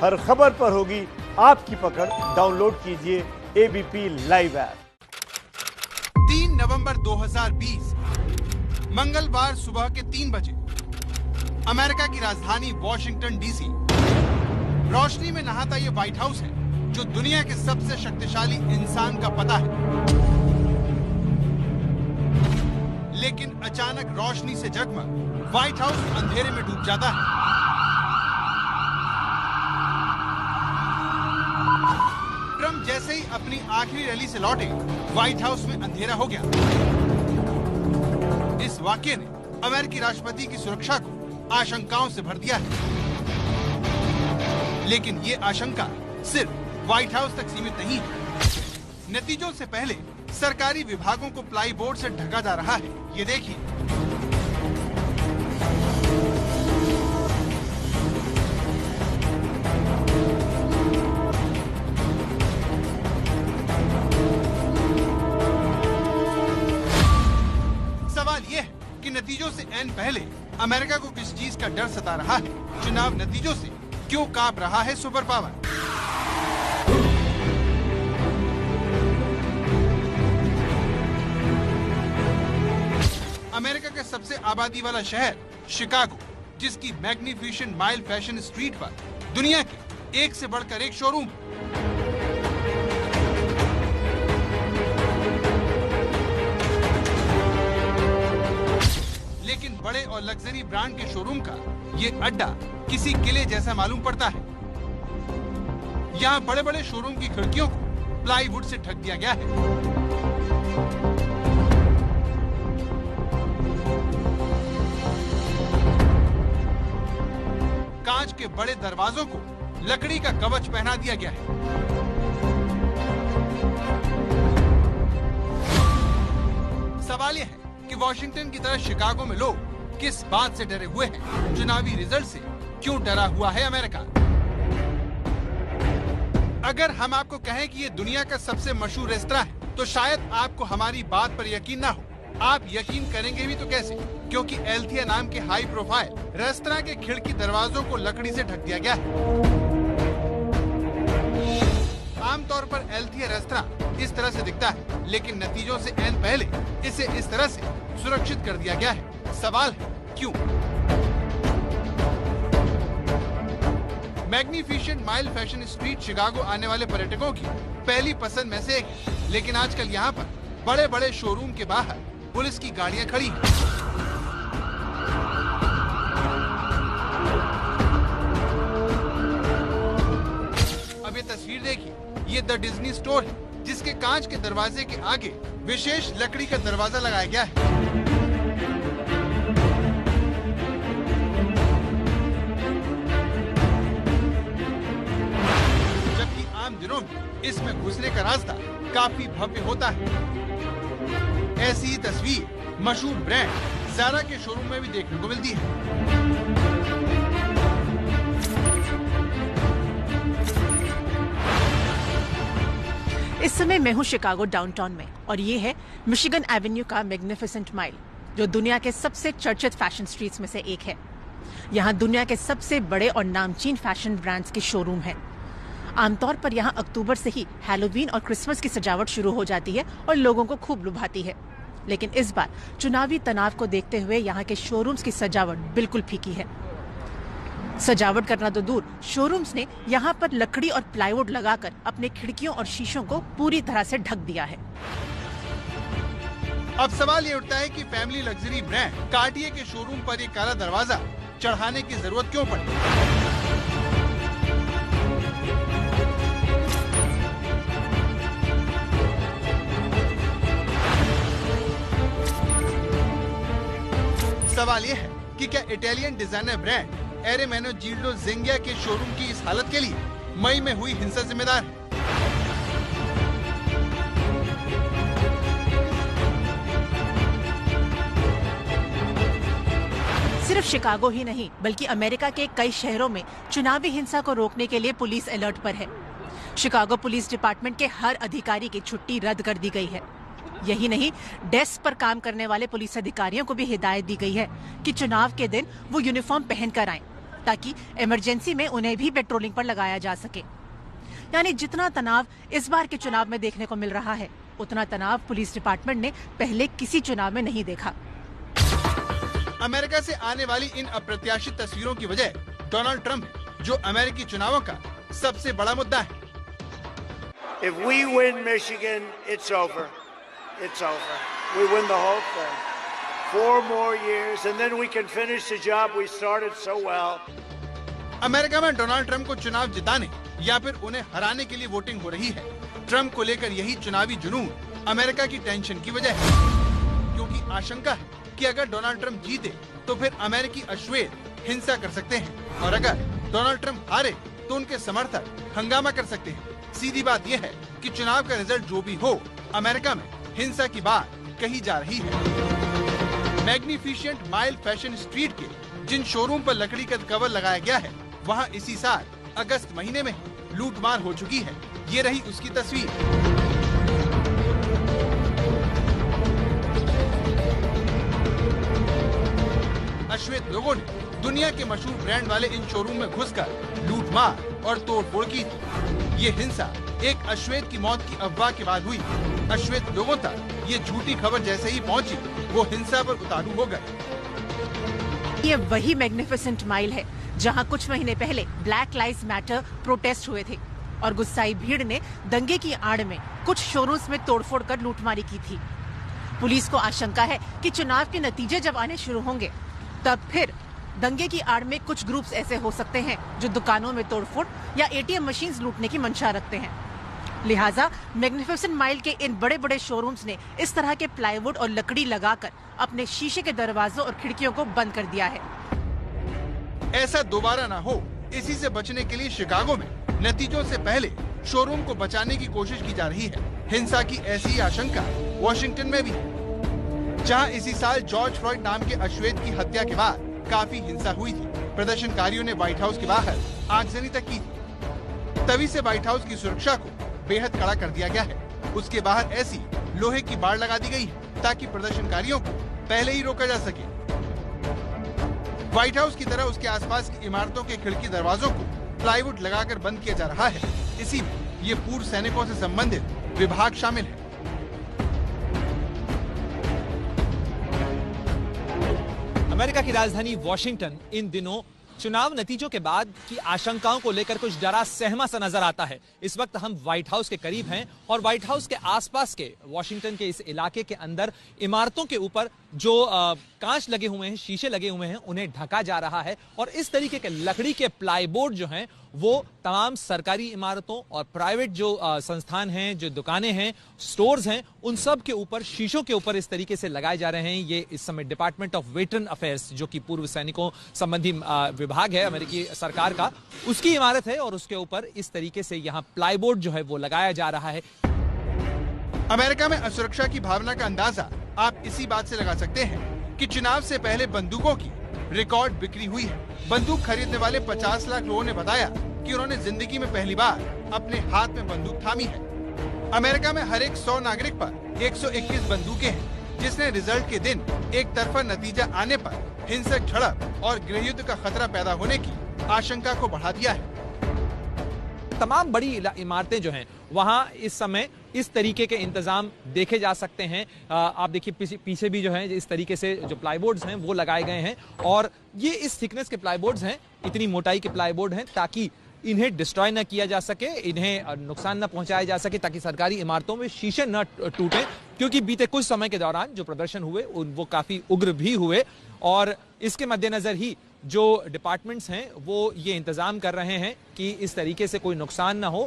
हर खबर पर होगी आपकी पकड़। डाउनलोड कीजिए एबीपी लाइव ऐप। 3 नवंबर 2020 मंगलवार सुबह के 3 बजे अमेरिका की राजधानी वॉशिंगटन डीसी। रोशनी में नहाता ये व्हाइट हाउस है जो दुनिया के सबसे शक्तिशाली इंसान का पता है। लेकिन अचानक रोशनी से जगमग व्हाइट हाउस अंधेरे में डूब जाता है। ट्रंप जैसे ही अपनी आखिरी रैली से लौटे, व्हाइट हाउस में अंधेरा हो गया। इस वाकये ने अमेरिकी राष्ट्रपति की सुरक्षा को आशंकाओं से भर दिया है। लेकिन ये आशंका सिर्फ व्हाइट हाउस तक सीमित नहीं है। नतीजों से पहले सरकारी विभागों को प्लाई बोर्ड से ढका जा रहा है। ये देखिए, सवाल ये है कि नतीजों से ऐन पहले अमेरिका को किस चीज का डर सता रहा है? चुनाव नतीजों से क्यों कांप रहा है सुपर पावर? अमेरिका का सबसे आबादी वाला शहर शिकागो, जिसकी मैग्निफिसेंट माइल फैशन स्ट्रीट पर दुनिया के एक से बढ़कर एक शोरूम। लेकिन बड़े और लग्जरी ब्रांड के शोरूम का ये अड्डा किसी किले जैसा मालूम पड़ता है। यहाँ बड़े बड़े शोरूम की खिड़कियों को प्लाईवुड से ढक दिया गया है। कांच के बड़े दरवाजों को लकड़ी का कवच पहना दिया गया है। सवाल यह है कि वॉशिंगटन की तरह शिकागो में लोग किस बात से डरे हुए हैं? चुनावी रिजल्ट से क्यों डरा हुआ है अमेरिका? अगर हम आपको कहें कि ये दुनिया का सबसे मशहूर रेस्तरां है, तो शायद आपको हमारी बात पर यकीन ना हो। आप यकीन करेंगे भी तो कैसे? क्योंकि एल्थिया नाम के हाई प्रोफाइल रेस्तरां के खिड़की दरवाजों को लकड़ी से ढक दिया गया है। आमतौर पर एल्थिया रेस्तरां इस तरह से दिखता है, लेकिन नतीजों से ऐन पहले इसे इस तरह से सुरक्षित कर दिया गया है। सवाल है क्यों? Magnificent mile fashion street Chicago आने वाले पर्यटकों की पहली पसंद में से एक है, लेकिन आजकल यहाँ पर बड़े बड़े शोरूम के बाहर पुलिस की गाड़ियां खड़ी हैं। अब ये तस्वीर देखिए, ये द डिज्नी स्टोर है, जिसके कांच के दरवाजे के आगे विशेष लकड़ी का दरवाजा लगाया गया है। जबकि आम दिनों में इसमें घुसने का रास्ता काफी भव्य होता है। ऐसी ही तस्वीर मशहूर ब्रांड ज़ारा के शोरूम में भी देखने को मिलती है। इस समय मैं हूँ शिकागो डाउनटाउन में और ये है मिशिगन एवेन्यू का मैग्निफिसेंट माइल, जो दुनिया के सबसे चर्चित फैशन स्ट्रीट्स में से एक है। यहाँ दुनिया के सबसे बड़े और नामचीन फैशन ब्रांड्स के शोरूम हैं। आमतौर पर यहाँ अक्टूबर से ही हैलोवीन और क्रिसमस की सजावट शुरू हो जाती है और लोगों को खूब लुभाती है। लेकिन इस बार चुनावी तनाव को देखते हुए यहाँ के शोरूम्स की सजावट बिल्कुल फीकी है। सजावट करना तो दूर, शोरूम्स ने यहाँ पर लकड़ी और प्लाईवुड लगाकर अपने खिड़कियों और शीशों को पूरी तरह से ढक दिया है। अब सवाल ये उठता है कि फैमिली लग्जरी ब्रांड कार्टियर के शोरूम पर ये काला दरवाजा चढ़ाने की जरूरत क्यों पड़ी? सवाल यह है कि क्या इटालियन डिजाइनर ब्रांड एरेमेनोजिल्डो ज़ेंगिया के शोरूम की इस हालत के लिए मई में हुई हिंसा जिम्मेदार है? सिर्फ शिकागो ही नहीं, बल्कि अमेरिका के कई शहरों में चुनावी हिंसा को रोकने के लिए पुलिस अलर्ट पर है। शिकागो पुलिस डिपार्टमेंट के हर अधिकारी की छुट्टी रद्द कर दी गई है। यही नहीं, डेस्क पर काम करने वाले पुलिस अधिकारियों को भी हिदायत दी गई है कि चुनाव के दिन वो यूनिफॉर्म पहनकर आएं। ताकि इमरजेंसी में उन्हें भी पेट्रोलिंग पर लगाया जा सके। यानी जितना तनाव इस बार के चुनाव में देखने को मिल रहा है, उतना तनाव पुलिस डिपार्टमेंट ने पहले किसी चुनाव में नहीं देखा। अमेरिका से आने वाली इन अप्रत्याशित तस्वीरों की वजह डोनाल्ड ट्रंप है, जो अमेरिकी चुनावों का सबसे बड़ा मुद्दा है। If we win Michigan, it's over. It's over. We win the whole thing. 4 more years, and then we can finish the job we started so well. America में डोनाल्ड ट्रंप को चुनाव जिताने या फिर उन्हें हराने के लिए वोटिंग हो रही है। ट्रंप को लेकर यही चुनावी जुनून अमेरिका की टेंशन की वजह है, क्योंकि आशंका है कि अगर डोनाल्ड ट्रंप जीते तो फिर अमेरिकी अश्वेत हिंसा कर सकते हैं, और अगर डोनाल्ड ट्रंप हारे तो उनके समर्थक हंगामा कर सकते हैं। सीधी बात यह है कि चुनाव का रिजल्ट जो भी हो, अमेरिका में हिंसा की बात कही जा रही है। मैग्निफिशिएंट माइल फैशन स्ट्रीट के जिन शोरूम पर लकड़ी का कवर लगाया गया है, वहां इसी साल अगस्त महीने में लूटमार हो चुकी है। ये रही उसकी तस्वीर। अश्वेत लोगों ने दुनिया के मशहूर ब्रांड वाले इन शोरूम में घुसकर लूटमार और तोड़फोड़ की थी। ये हिंसा एक अश्वेत की मौत की अफवाह के बाद हुई। अश्वेत लोगों तक ये झूठी खबर जैसे ही पहुंची, वो हिंसा पर उतारू हो गए। ये वही मैग्निफिसेंट माइल है जहां कुछ महीने पहले ब्लैक लाइव्स मैटर प्रोटेस्ट हुए थे और गुस्साई भीड़ ने दंगे की आड़ में कुछ शोरूम्स में तोड़फोड़ कर लूटमारी की थी। पुलिस को आशंका है कि चुनाव के नतीजे जब आने शुरू होंगे, तब फिर दंगे की आड़ में कुछ ग्रुप्स ऐसे हो सकते हैं जो दुकानों में तोड़फोड़ या एटीएम मशीन्स लूटने की मंशा रखते हैं। लिहाजा मैग्निफिसेंट माइल के इन बड़े बड़े शोरूम्स ने इस तरह के प्लाईवुड और लकड़ी लगाकर अपने शीशे के दरवाजों और खिड़कियों को बंद कर दिया है। ऐसा दोबारा ना हो, इसी से बचने के लिए शिकागो में नतीजों से पहले शोरूम को बचाने की कोशिश की जा रही है। हिंसा की ऐसी ही आशंका वॉशिंगटन में भी है, जहां इसी साल जॉर्ज फ्लॉयड नाम के अश्वेत की हत्या के बाद काफी हिंसा हुई थी। प्रदर्शनकारियों ने व्हाइट हाउस के बाहर आगजनी तक की थी। तभी से व्हाइट हाउस की सुरक्षा को बेहद कड़ा कर दिया गया है। उसके बाहर ऐसी लोहे की बाड़ लगा दी गई है ताकि प्रदर्शनकारियों को पहले ही रोका जा सके। व्हाइट हाउस की तरह उसके आसपास की इमारतों के खिड़की दरवाजों को प्लाईवुड लगाकर बंद किया जा रहा है। इसी में ये पूर्व सैनिकों से संबंधित विभाग शामिल है। अमेरिका की राजधानी वॉशिंगटन इन दिनों चुनाव नतीजों के बाद की आशंकाओं को लेकर कुछ डरा सहमा सा नजर आता है। इस वक्त हम व्हाइट हाउस के करीब हैं और व्हाइट हाउस के आसपास के वॉशिंगटन के इस इलाके के अंदर इमारतों के ऊपर जो कांच लगे हुए हैं, शीशे लगे हुए हैं, उन्हें ढका जा रहा है और इस तरीके के लकड़ी के प्लाईबोर्ड जो हैं वो तमाम सरकारी इमारतों और प्राइवेट जो संस्थान हैं, जो दुकानें हैं, स्टोर्स हैं, उन सब के ऊपर, शीशों के ऊपर इस तरीके से लगाए जा रहे हैं। ये इस समय डिपार्टमेंट ऑफ वेटरन अफेयर्स, जो कि पूर्व सैनिकों संबंधी विभाग है अमेरिकी सरकार का, उसकी इमारत है और उसके ऊपर इस तरीके से यहाँ प्लाईबोर्ड जो है वो लगाया जा रहा है। अमेरिका में असुरक्षा की भावना का अंदाजा आप इसी बात से लगा सकते हैं कि चुनाव से पहले बंदूकों की रिकॉर्ड बिक्री हुई है। बंदूक खरीदने वाले 50 लाख लोगों ने बताया कि उन्होंने जिंदगी में पहली बार अपने हाथ में बंदूक थामी है। अमेरिका में हर एक 100 नागरिक पर 121 बंदूकें हैं, जिसने रिजल्ट के दिन एक तरफा नतीजा आने पर हिंसक झड़प और गृहयुद्ध का खतरा पैदा होने की आशंका को बढ़ा दिया है। तमाम बड़ी इमारतें जो हैं वहां इस समय इस तरीके के इंतजाम देखे जा सकते हैं। आप देखिए पीछे भी जो है इस तरीके से जो प्लाईबोर्ड्स हैं वो लगाए गए हैं और ये इस थिकनेस के प्लाईबोर्ड्स हैं, इतनी मोटाई के प्लाईबोर्ड हैं ताकि इन्हें डिस्ट्रॉय न किया जा सके, इन्हें नुकसान न पहुंचाया जा सके, ताकि सरकारी इमारतों में शीशे न टूटें। क्योंकि बीते कुछ समय के दौरान जो प्रदर्शन हुए वो काफी उग्र भी हुए और इसके मद्देनजर ही जो डिपार्टमेंट्स हैं वो ये इंतजाम कर रहे हैं कि इस तरीके से कोई नुकसान ना हो।